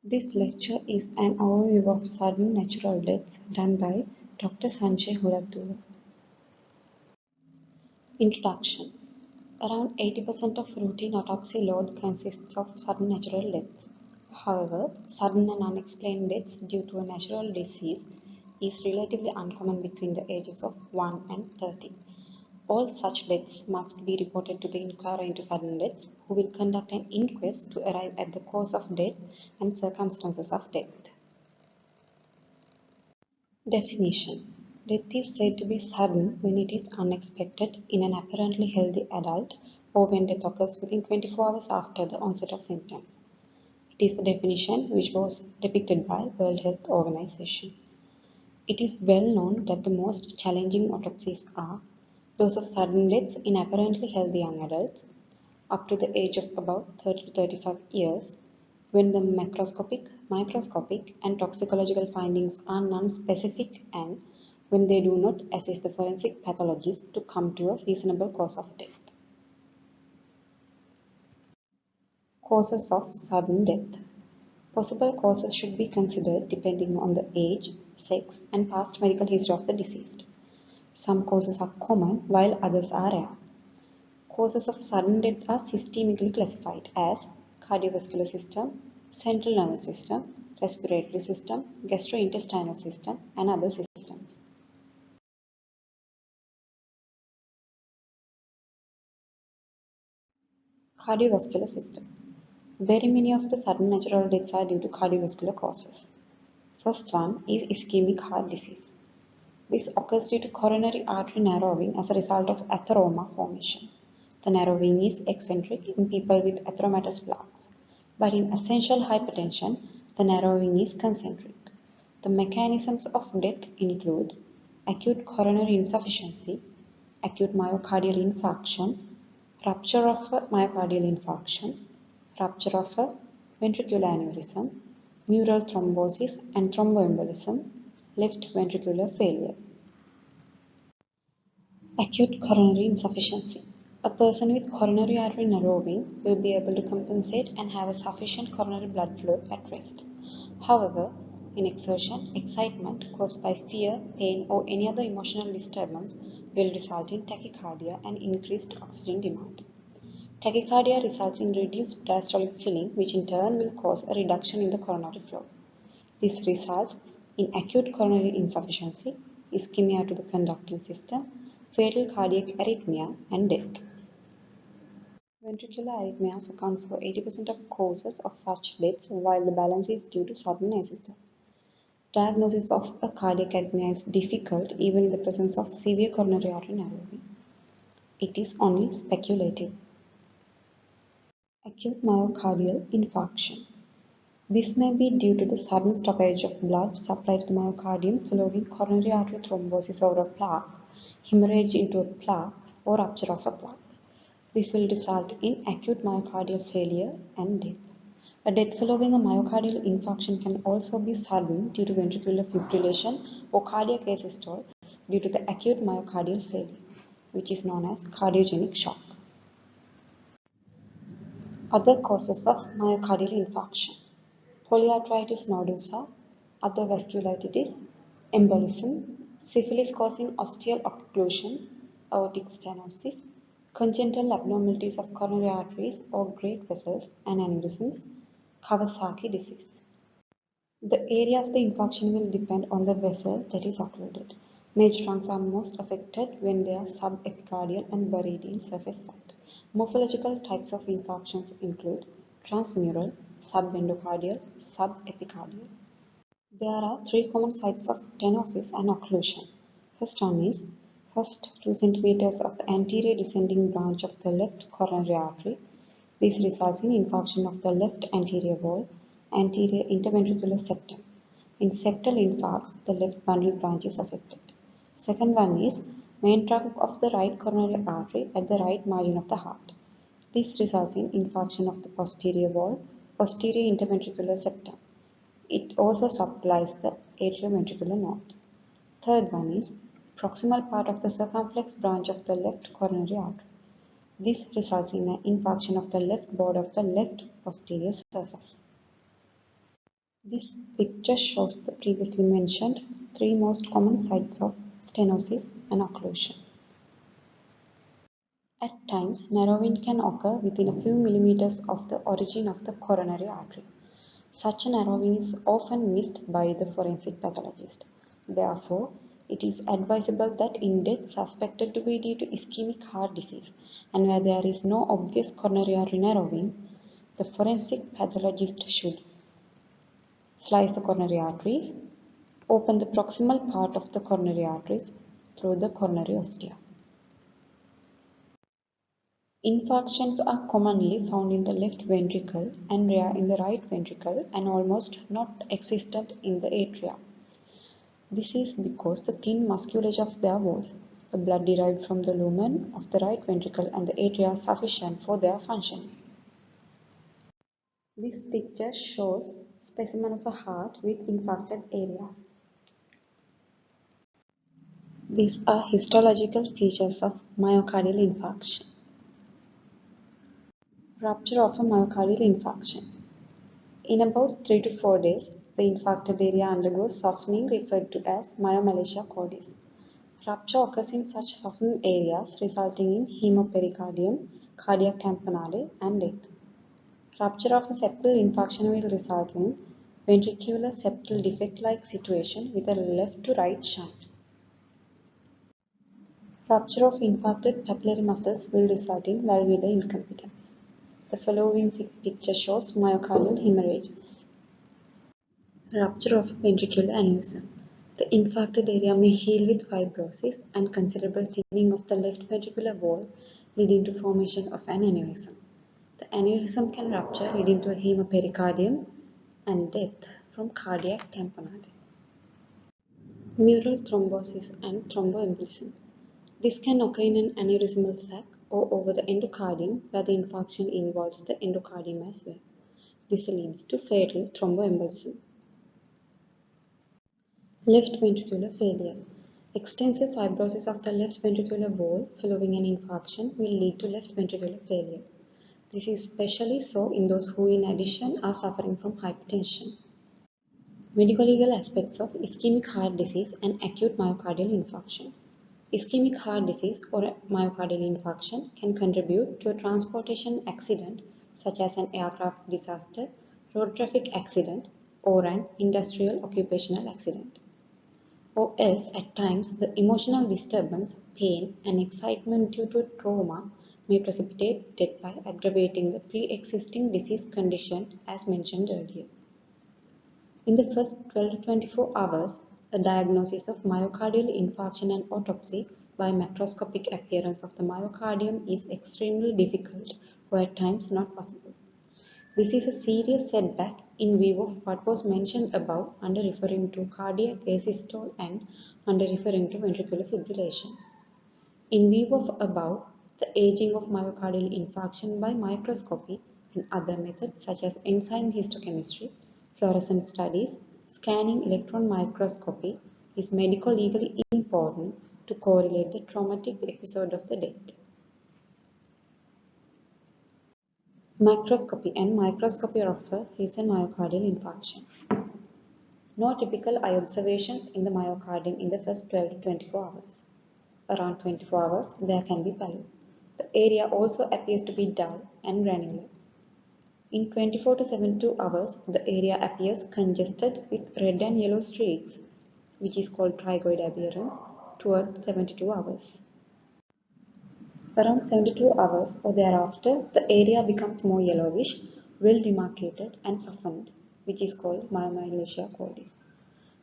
This lecture is an overview of sudden natural deaths done by Dr. Sanjay Holatua. Introduction. Around 80% of routine autopsy load consists of sudden natural deaths. However, sudden and unexplained deaths due to a natural disease is relatively uncommon between the ages of 1 and 30. All such deaths must be reported to the inquirer into sudden deaths, who will conduct an inquest to arrive at the cause of death and circumstances of death. Definition: death is said to be sudden when it is unexpected in an apparently healthy adult or when death occurs within 24 hours after the onset of symptoms. It is the definition which was depicted by World Health Organization. It is well known that the most challenging autopsies are those of sudden deaths in apparently healthy young adults up to the age of about 30 to 35 years, when the macroscopic, microscopic, and toxicological findings are non-specific and when they do not assist the forensic pathologist to come to a reasonable cause of death. Causes of sudden death. Possible causes should be considered depending on the age, sex, and past medical history of the deceased. Some causes are common while others are rare. Causes of sudden death are systemically classified as cardiovascular system, central nervous system, respiratory system, gastrointestinal system, and other systems. Cardiovascular system. Very many of the sudden natural deaths are due to cardiovascular causes. First one is ischemic heart disease. This occurs due to coronary artery narrowing as a result of atheroma formation. The narrowing is eccentric in people with atheromatous plaques, but in essential hypertension, the narrowing is concentric. The mechanisms of death include acute coronary insufficiency, acute myocardial infarction, rupture of a myocardial infarction, rupture of a ventricular aneurysm, mural thrombosis and thromboembolism, left ventricular failure. Acute coronary insufficiency. A person with coronary artery narrowing will be able to compensate and have a sufficient coronary blood flow at rest. However, in exertion, excitement caused by fear, pain, or any other emotional disturbance will result in tachycardia and increased oxygen demand. Tachycardia results in reduced diastolic filling, which in turn will cause a reduction in the coronary flow. This results in acute coronary insufficiency, ischemia to the conducting system, fatal cardiac arrhythmia, and death. Ventricular arrhythmias account for 80% of causes of such deaths, while the balance is due to sudden asystole. Diagnosis of a cardiac arrhythmia is difficult even in the presence of severe coronary artery narrowing. It is only speculative. Acute myocardial infarction. This may be due to the sudden stoppage of blood supply to the myocardium following coronary artery thrombosis over a plaque, hemorrhage into a plaque, or rupture of a plaque. This will result in acute myocardial failure and death. A death following a myocardial infarction can also be sudden due to ventricular fibrillation or cardiac asystole due to the acute myocardial failure, which is known as cardiogenic shock. Other causes of myocardial infarction: polyarteritis nodosa, other vasculitis, embolism, syphilis causing ostial occlusion, aortic stenosis, congenital abnormalities of coronary arteries or great vessels and aneurysms, Kawasaki disease. The area of the infarction will depend on the vessel that is occluded. Major trunks are most affected when they are subepicardial and buried in surface fat. Morphological types of infarctions include transmural, subendocardial, subepicardial. There are three common sites of stenosis and occlusion. First one is first 2 centimeters of the anterior descending branch of the left coronary artery. This results in infarction of the left anterior wall, anterior interventricular septum. In septal infarcts, the left bundle branch is affected. Second one is main trunk of the right coronary artery at the right margin of the heart. This results in infarction of the posterior wall, posterior interventricular septum. It also supplies the atrioventricular node. Third one is proximal part of the circumflex branch of the left coronary artery. This results in an infarction of the left border of the left posterior surface. This picture shows the previously mentioned three most common sites of stenosis and occlusion. At times, narrowing can occur within a few millimeters of the origin of the coronary artery. Such a narrowing is often missed by the forensic pathologist. Therefore, it is advisable that in death suspected to be due to ischemic heart disease and where there is no obvious coronary artery narrowing, the forensic pathologist should slice the coronary arteries, open the proximal part of the coronary arteries through the coronary ostia. Infarctions are commonly found in the left ventricle and rare in the right ventricle and almost not existent in the atria. This is because the thin musculature of their walls, the blood derived from the lumen of the right ventricle and the atria are sufficient for their functioning. This picture shows specimen of a heart with infarcted areas. These are histological features of myocardial infarction. Rupture of a myocardial infarction. In about 3 to 4 days, the infarcted area undergoes softening referred to as myomalacia cordis. Rupture occurs in such softened areas resulting in hemopericardium, cardiac tamponade, and death. Rupture of a septal infarction will result in ventricular septal defect-like situation with a left to right shunt. Rupture of infarcted papillary muscles will result in valvular incompetence. The following picture shows myocardial hemorrhages. Rupture of ventricular aneurysm. The infarcted area may heal with fibrosis and considerable thinning of the left ventricular wall, leading to formation of an aneurysm. The aneurysm can rupture, leading to a hemopericardium and death from cardiac tamponade. Mural thrombosis and thromboembolism. This can occur in an aneurysmal sac or over the endocardium where the infarction involves the endocardium as well. This leads to fatal thromboembolism. Left ventricular failure. Extensive fibrosis of the left ventricular wall following an infarction will lead to left ventricular failure. This is especially so in those who in addition are suffering from hypertension. Medico-legal aspects of ischemic heart disease and acute myocardial infarction. Ischemic heart disease or myocardial infarction can contribute to a transportation accident such as an aircraft disaster, road traffic accident, or an industrial occupational accident. Or else at times the emotional disturbance, pain, and excitement due to trauma may precipitate death by aggravating the pre-existing disease condition as mentioned earlier. In the first 12 to 24 hours, a diagnosis of myocardial infarction and autopsy by macroscopic appearance of the myocardium is extremely difficult or at times not possible. This is a serious setback in view of what was mentioned above under referring to cardiac asystole and under referring to ventricular fibrillation. In view of above, the aging of myocardial infarction by microscopy and other methods such as enzyme histochemistry, fluorescent studies, scanning electron microscopy is medico-legally important to correlate the traumatic episode of the death. Macroscopy and microscopy of a recent myocardial infarction. No typical eye observations in the myocardium in the first 12 to 24 hours. Around 24 hours, there can be pallor. The area also appears to be dull and granular. In 24 to 72 hours, the area appears congested with red and yellow streaks, which is called trigoid aberrance, towards 72 hours. Around 72 hours or thereafter, the area becomes more yellowish, well demarcated and softened, which is called myomalacia cordis.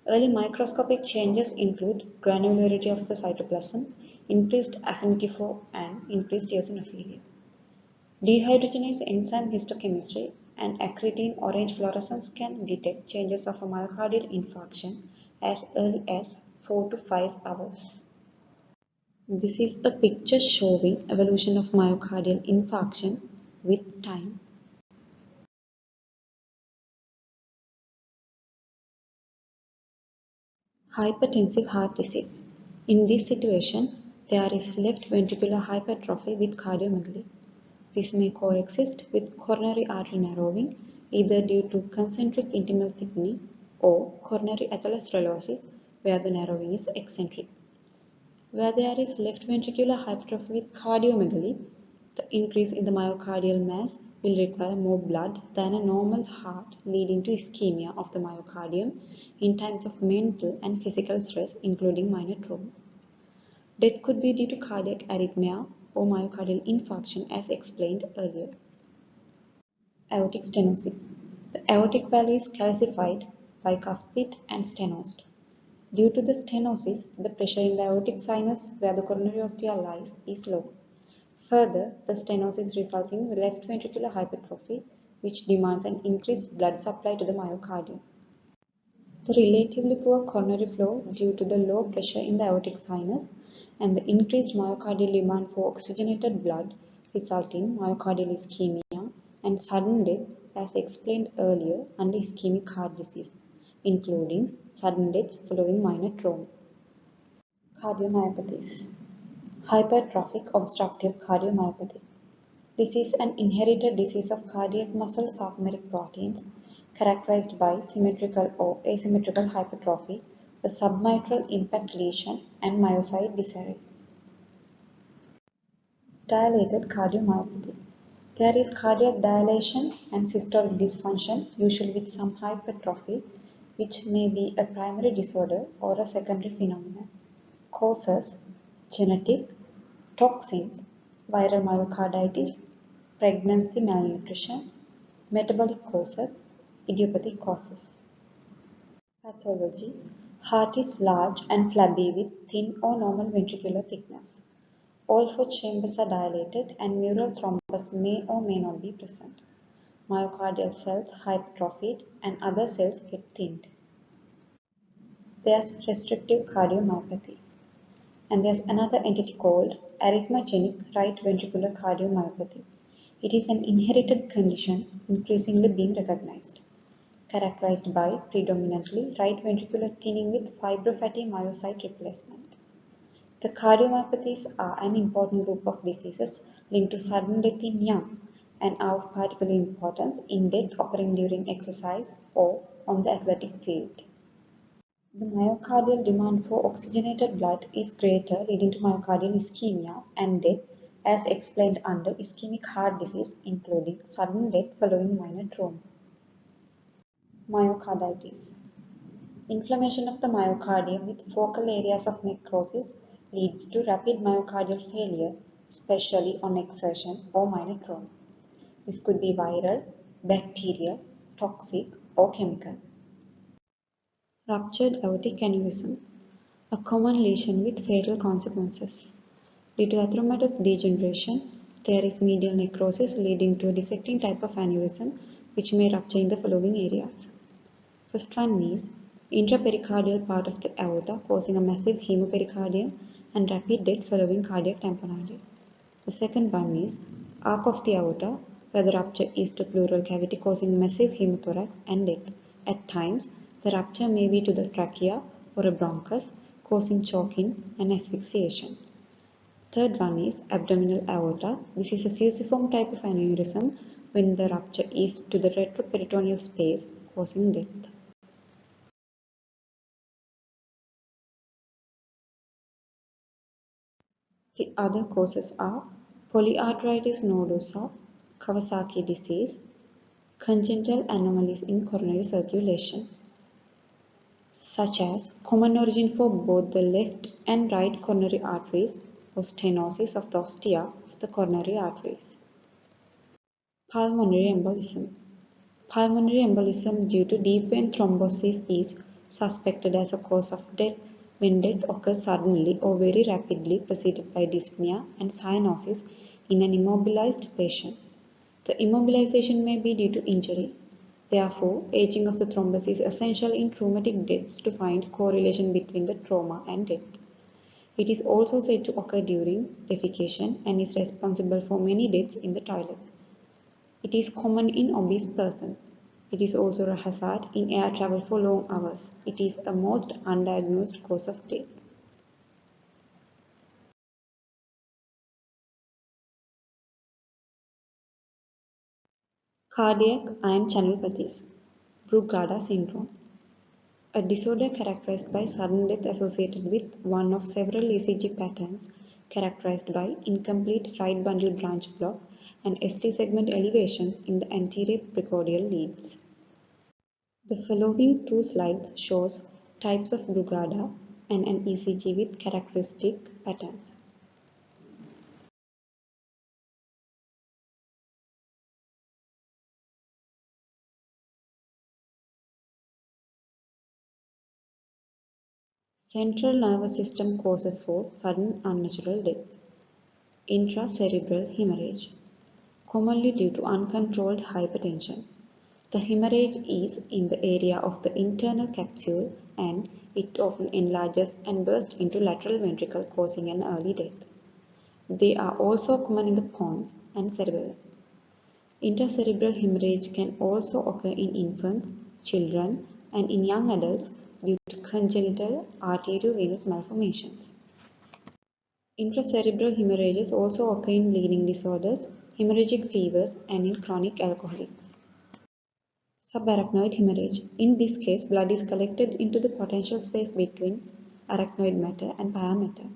Early microscopic changes include granularity of the cytoplasm, increased affinity for and increased eosinophilia. Dehydrogenase enzyme histochemistry and acridine orange fluorescence can detect changes of a myocardial infarction as early as 4 to 5 hours. This is a picture showing evolution of myocardial infarction with time. Hypertensive heart disease. In this situation, there is left ventricular hypertrophy with cardiomegaly. This may coexist with coronary artery narrowing either due to concentric internal thickening or coronary atherosclerosis, where the narrowing is eccentric. Where there is left ventricular hypertrophy with cardiomegaly, the increase in the myocardial mass will require more blood than a normal heart, leading to ischemia of the myocardium in times of mental and physical stress, including minor trauma. Death could be due to cardiac arrhythmia or myocardial infarction as explained earlier. Aortic stenosis. The aortic valley is calcified, bicuspid and stenosed. Due to the stenosis, the pressure in the aortic sinus where the coronary ostia lies is low. Further, the stenosis results in left ventricular hypertrophy, which demands an increased blood supply to the myocardium. The relatively poor coronary flow due to the low pressure in the aortic sinus and the increased myocardial demand for oxygenated blood result in myocardial ischemia and sudden death as explained earlier under ischemic heart disease, including sudden deaths following minor trauma. Cardiomyopathies. Hypertrophic obstructive cardiomyopathy. This is an inherited disease of cardiac muscle sarcomeric proteins characterized by symmetrical or asymmetrical hypertrophy, a submitral impact lesion, and myocyte disarray. Dilated cardiomyopathy. There is cardiac dilation and systolic dysfunction, usually with some hypertrophy, which may be a primary disorder or a secondary phenomenon. Causes: genetic, toxins, viral myocarditis, pregnancy malnutrition, metabolic causes, idiopathic causes. Pathology: heart is large and flabby with thin or normal ventricular thickness. All four chambers are dilated and mural thrombus may or may not be present. Myocardial cells hypertrophied and other cells get thinned. There's restrictive cardiomyopathy. And there's another entity called arrhythmogenic right ventricular cardiomyopathy. It is an inherited condition increasingly being recognized, characterized by predominantly right ventricular thinning with fibrofatty myocyte replacement. The cardiomyopathies are an important group of diseases linked to sudden death in young and are of particular importance in death occurring during exercise or on the athletic field. The myocardial demand for oxygenated blood is greater, leading to myocardial ischemia and death, as explained under ischemic heart disease, including sudden death following minor trauma. Myocarditis. Inflammation of the myocardium with focal areas of necrosis leads to rapid myocardial failure, especially on exertion or minor trauma. This could be viral, bacterial, toxic, or chemical. Ruptured aortic aneurysm, a common lesion with fatal consequences. Due to atheromatous degeneration, there is medial necrosis leading to a dissecting type of aneurysm which may rupture in the following areas. First one is intrapericardial part of the aorta causing a massive hemopericardium and rapid death following cardiac tamponade. The second one is arc of the aorta where the rupture is to pleural cavity causing massive hemothorax and death. At times, the rupture may be to the trachea or a bronchus causing choking and asphyxiation. Third one is abdominal aorta. This is a fusiform type of aneurysm when the rupture is to the retroperitoneal space causing death. The other causes are polyarteritis nodosa, Kawasaki disease, congenital anomalies in coronary circulation, such as common origin for both the left and right coronary arteries or stenosis of the ostia of the coronary arteries. Pulmonary embolism. Pulmonary embolism due to deep vein thrombosis is suspected as a cause of death when death occurs suddenly or very rapidly preceded by dyspnea and cyanosis in an immobilized patient. The immobilization may be due to injury. Therefore, aging of the thrombus is essential in traumatic deaths to find correlation between the trauma and death. It is also said to occur during defecation and is responsible for many deaths in the toilet. It is common in obese persons. It is also a hazard in air travel for long hours. It is a most undiagnosed cause of death. Cardiac ion channelopathies, Brugada syndrome, a disorder characterized by sudden death associated with one of several ECG patterns characterized by incomplete right bundle branch block and ST segment elevations in the anterior precordial leads. The following two slides shows types of Brugada and an ECG with characteristic patterns. Central nervous system causes for sudden unnatural death. Intracerebral hemorrhage, commonly due to uncontrolled hypertension. The hemorrhage is in the area of the internal capsule and it often enlarges and bursts into lateral ventricle causing an early death. They are also common in the pons and cerebellum. Intracerebral hemorrhage can also occur in infants, children, and in young adults due to congenital arteriovenous malformations. Intracerebral hemorrhages also occur in bleeding disorders, hemorrhagic fevers, and in chronic alcoholics. Subarachnoid hemorrhage. In this case, blood is collected into the potential space between arachnoid matter and pia matter.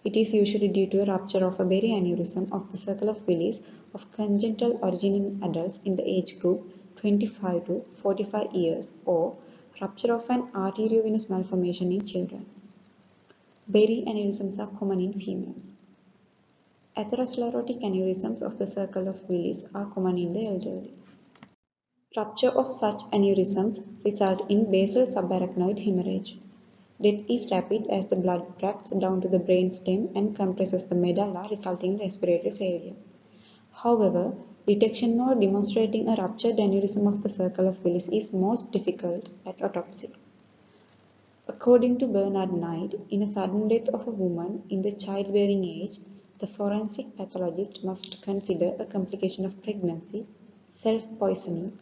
It is usually due to a rupture of a berry aneurysm of the circle of Willis of congenital origin in adults in the age group 25 to 45 years or rupture of an arteriovenous malformation in children. Berry aneurysms are common in females. Atherosclerotic aneurysms of the circle of Willis are common in the elderly. Rupture of such aneurysms result in basal subarachnoid hemorrhage. Death is rapid as the blood tracts down to the brain stem and compresses the medulla, resulting in respiratory failure. However, detection or demonstrating a ruptured aneurysm of the circle of Willis is most difficult at autopsy. According to Bernard Knight, in a sudden death of a woman in the childbearing age, the forensic pathologist must consider a complication of pregnancy, self-poisoning,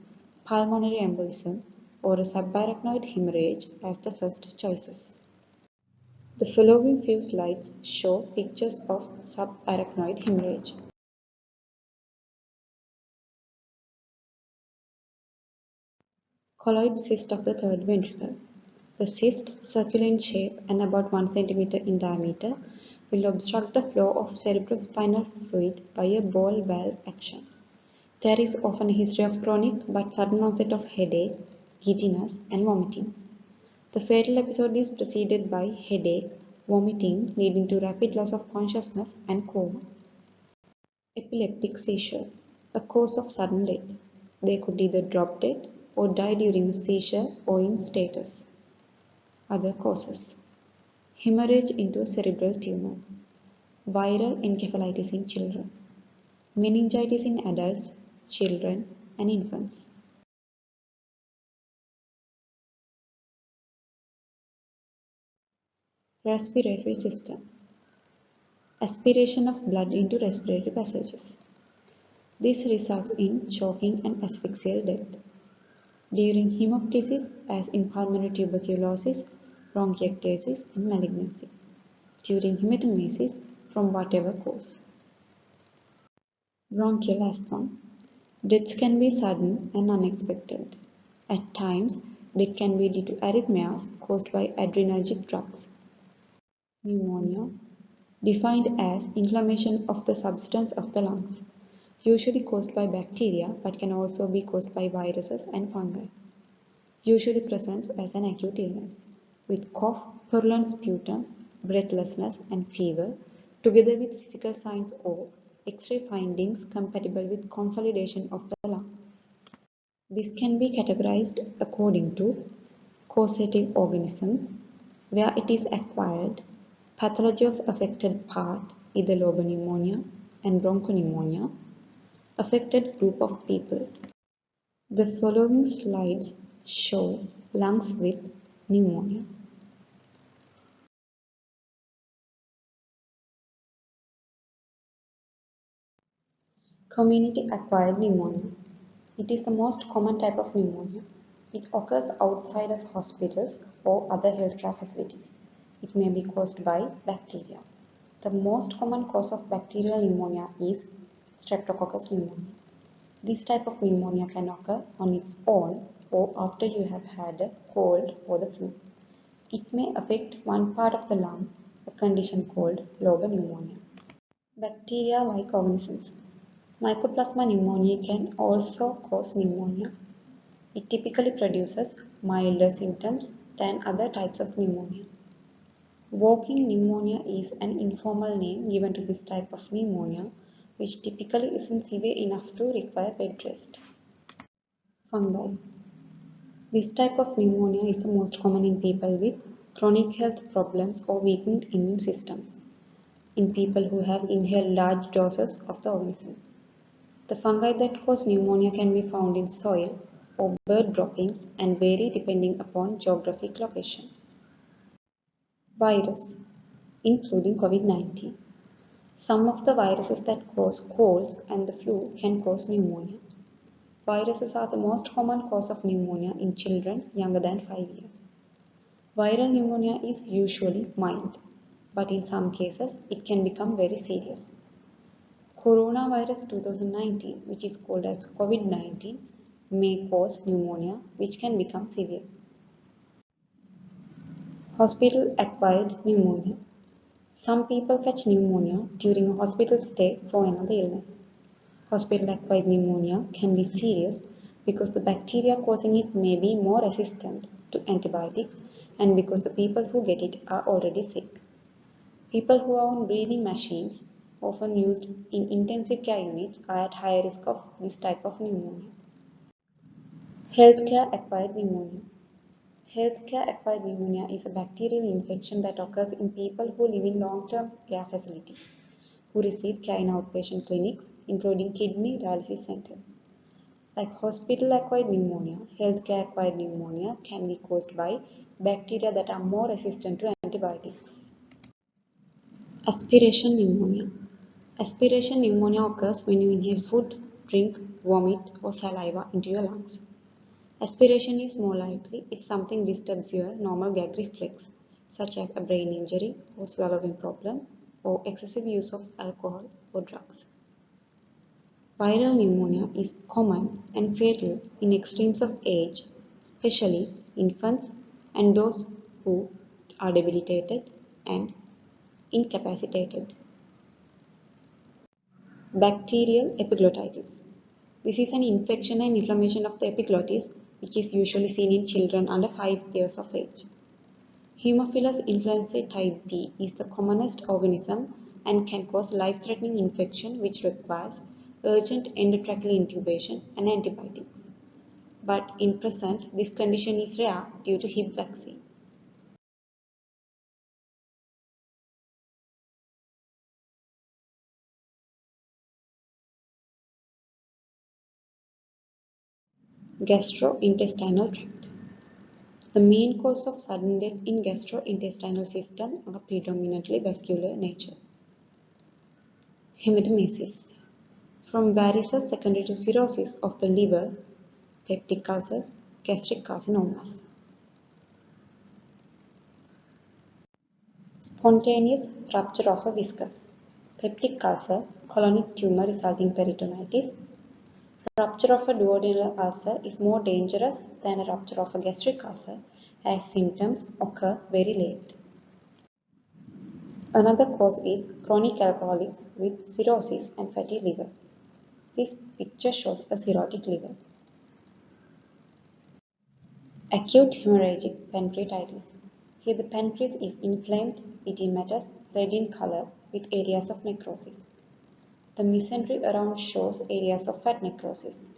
pulmonary embolism, or a subarachnoid hemorrhage as the first choices. The following few slides show pictures of subarachnoid hemorrhage. Colloid cyst of the third ventricle. The cyst, circular in shape and about 1 cm in diameter, will obstruct the flow of cerebrospinal fluid by a ball valve action. There is often a history of chronic but sudden onset of headache, giddiness, and vomiting. The fatal episode is preceded by headache, vomiting, leading to rapid loss of consciousness and coma. Epileptic seizure, a cause of sudden death. They could either drop dead or die during a seizure or in status. Other causes: hemorrhage into a cerebral tumor, viral encephalitis in children, meningitis in adults, children, and infants. Respiratory system. Aspiration of blood into respiratory passages. This results in choking and asphyxial death. During hemoptysis, as in pulmonary tuberculosis, bronchiectasis, and malignancy. During hematemesis, from whatever cause. Bronchial asthma. Deaths can be sudden and unexpected. At times, death can be due to arrhythmias caused by adrenergic drugs. Pneumonia, defined as inflammation of the substance of the lungs, usually caused by bacteria but can also be caused by viruses and fungi. Usually presents as an acute illness, with cough, purulent sputum, breathlessness, and fever, together with physical signs or X-ray findings compatible with consolidation of the lung. This can be categorized according to causative organisms, where it is acquired, pathology of affected part, either lobar pneumonia and bronchopneumonia, affected group of people. The following slides show lungs with pneumonia. Community-acquired pneumonia. It is the most common type of pneumonia. It occurs outside of hospitals or other healthcare facilities. It may be caused by bacteria. The most common cause of bacterial pneumonia is Streptococcus pneumoniae. This type of pneumonia can occur on its own or after you have had a cold or the flu. It may affect one part of the lung, a condition called lobar pneumonia. Bacteria-like organisms. Mycoplasma pneumoniae can also cause pneumonia. It typically produces milder symptoms than other types of pneumonia. Walking pneumonia is an informal name given to this type of pneumonia, which typically isn't severe enough to require bed rest. Fungi. This type of pneumonia is the most common in people with chronic health problems or weakened immune systems, in people who have inhaled large doses of the organisms. The fungi that cause pneumonia can be found in soil or bird droppings and vary depending upon geographic location. Virus, including COVID-19. Some of the viruses that cause colds and the flu can cause pneumonia. Viruses are the most common cause of pneumonia in children younger than 5 years. Viral pneumonia is usually mild, but in some cases it can become very serious. Coronavirus 2019, which is called as COVID-19, may cause pneumonia, which can become severe. Hospital-acquired pneumonia. Some people catch pneumonia during a hospital stay for another illness. Hospital-acquired pneumonia can be serious because the bacteria causing it may be more resistant to antibiotics and because the people who get it are already sick. People who are on breathing machines, often used in intensive care units, are at higher risk of this type of pneumonia. Healthcare-acquired pneumonia. Healthcare-acquired pneumonia is a bacterial infection that occurs in people who live in long-term care facilities, who receive care in outpatient clinics, including kidney dialysis centers. Like hospital-acquired pneumonia, healthcare-acquired pneumonia can be caused by bacteria that are more resistant to antibiotics. Aspiration pneumonia. Aspiration pneumonia occurs when you inhale food, drink, vomit, or saliva into your lungs. Aspiration is more likely if something disturbs your normal gag reflex, such as a brain injury or swallowing problem, or excessive use of alcohol or drugs. Viral pneumonia is common and fatal in extremes of age, especially infants and those who are debilitated and incapacitated. Bacterial epiglottitis. This is an infection and inflammation of the epiglottis, which is usually seen in children under 5 years of age. Haemophilus influenzae type B is the commonest organism and can cause life-threatening infection which requires urgent endotracheal intubation and antibiotics. But in present, this condition is rare due to Hib vaccine. Gastrointestinal tract. The main cause of sudden death in gastrointestinal system are predominantly vascular nature. Hematemesis. From varices secondary to cirrhosis of the liver, peptic ulcers, gastric carcinomas. Spontaneous rupture of a viscus. Peptic ulcer, colonic tumor resulting peritonitis. Rupture of a duodenal ulcer is more dangerous than a rupture of a gastric ulcer as symptoms occur very late. Another cause is chronic alcoholics with cirrhosis and fatty liver. This picture shows a cirrhotic liver. Acute hemorrhagic pancreatitis. Here the pancreas is inflamed, edematous, red in color with areas of necrosis. The mesentery around shows areas of fat necrosis.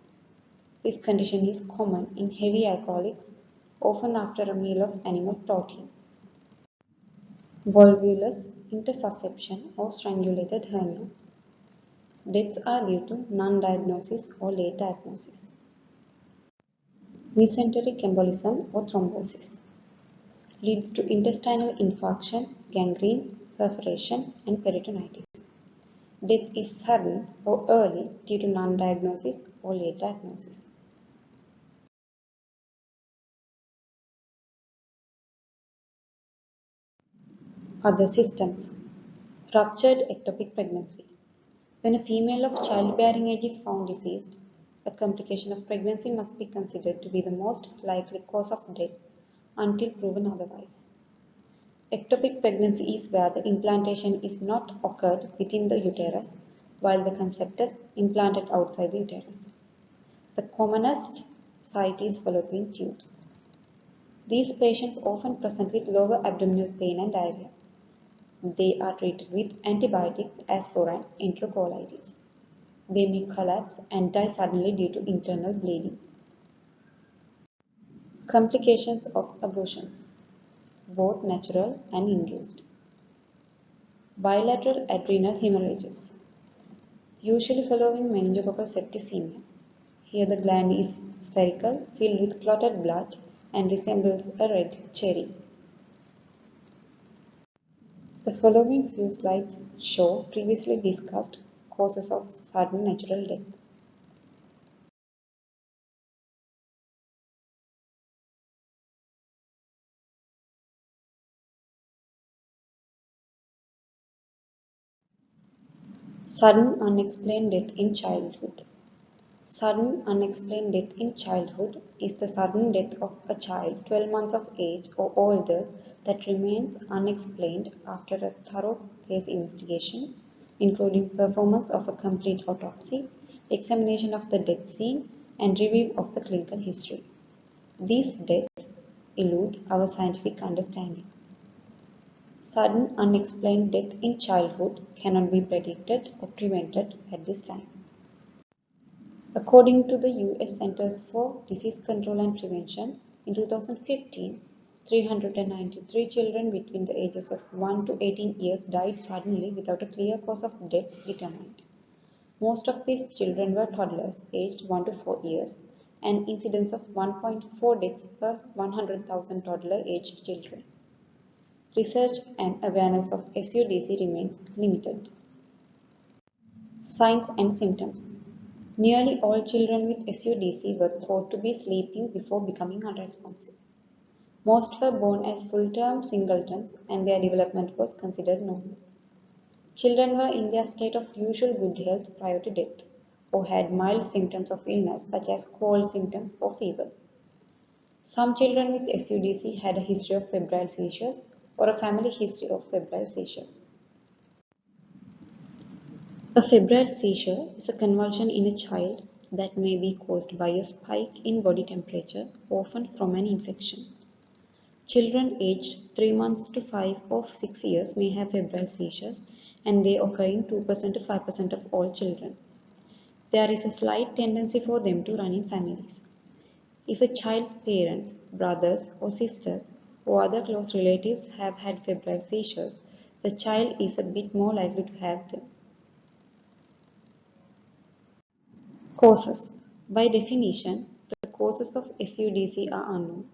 This condition is common in heavy alcoholics, often after a meal of animal protein. Volvulus intersusception or strangulated hernia. Deaths are due to non-diagnosis or late diagnosis. Mesenteric embolism or thrombosis leads to intestinal infarction, gangrene, perforation, and peritonitis. Death is sudden or early due to non-diagnosis or late diagnosis. Other systems. Ruptured ectopic pregnancy. When a female of childbearing age is found deceased, a complication of pregnancy must be considered to be the most likely cause of death until proven otherwise. Ectopic pregnancy is where the implantation is not occurred within the uterus while the concept is implanted outside the uterus. The commonest site is fallopian tubes. These patients often present with lower abdominal pain and diarrhea. They are treated with antibiotics as for an enterocolitis. They may collapse and die suddenly due to internal bleeding. Complications of abortions, both natural and induced. Bilateral adrenal hemorrhages, usually following meningococcal septicemia. Here the gland is spherical, filled with clotted blood and resembles a red cherry. The following few slides show previously discussed causes of sudden natural death. Sudden unexplained death in childhood. Sudden unexplained death in childhood is the sudden death of a child 12 months of age or older that remains unexplained after a thorough case investigation, including performance of a complete autopsy, examination of the death scene, and review of the clinical history. These deaths elude our scientific understanding. Sudden unexplained death in childhood cannot be predicted or prevented at this time. According to the US Centers for Disease Control and Prevention, in 2015, 393 children between the ages of 1 to 18 years died suddenly without a clear cause of death determined. Most of these children were toddlers aged 1 to 4 years, an incidence of 1.4 deaths per 100,000 toddler-aged children. Research and awareness of SUDC remains limited. Signs and symptoms. Nearly all children with SUDC were thought to be sleeping before becoming unresponsive. Most were born as full-term singletons and their development was considered normal. Children were in their state of usual good health prior to death or had mild symptoms of illness such as cold symptoms or fever. Some children with SUDC had a history of febrile seizures or a family history of febrile seizures. A febrile seizure is a convulsion in a child that may be caused by a spike in body temperature, often from an infection. Children aged 3 months to 5 or 6 years may have febrile seizures, and they occur in 2% to 5% of all children. There is a slight tendency for them to run in families. If a child's parents, brothers or sisters, or other close relatives have had febrile seizures, the child is a bit more likely to have them. Causes. By definition, the causes of SUDC are unknown.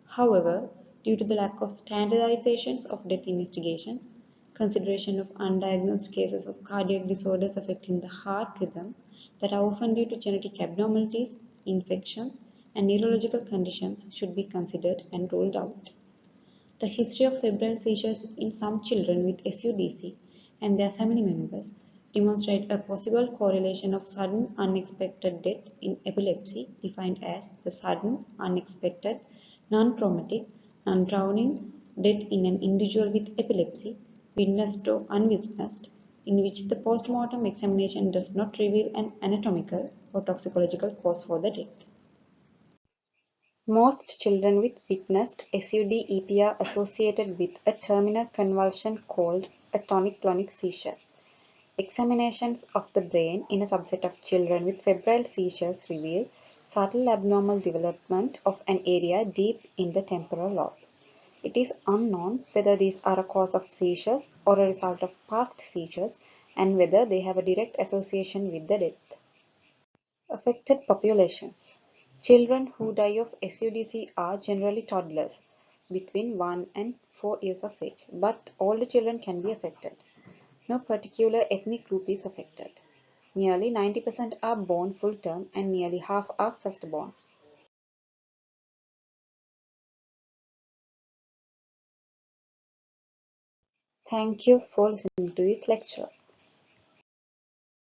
However, due to the lack of standardizations of death investigations, consideration of undiagnosed cases of cardiac disorders affecting the heart rhythm that are often due to genetic abnormalities, infections, and neurological conditions should be considered and ruled out. The history of febrile seizures in some children with SUDC and their family members demonstrate a possible correlation of sudden unexpected death in epilepsy, defined as the sudden, unexpected, non-traumatic, non-drowning death in an individual with epilepsy, witnessed or unwitnessed, in which the postmortem examination does not reveal an anatomical or toxicological cause for the death. Most children with witnessed SUD-EP are associated with a terminal convulsion called a tonic-clonic seizure. Examinations of the brain in a subset of children with febrile seizures reveal subtle abnormal development of an area deep in the temporal lobe. It is unknown whether these are a cause of seizures or a result of past seizures and whether they have a direct association with the death. Affected populations. Children who die of SUDC are generally toddlers between 1 and 4 years of age, but older children can be affected. No particular ethnic group is affected. Nearly 90% are born full term and nearly half are firstborn. Thank you for listening to this lecture.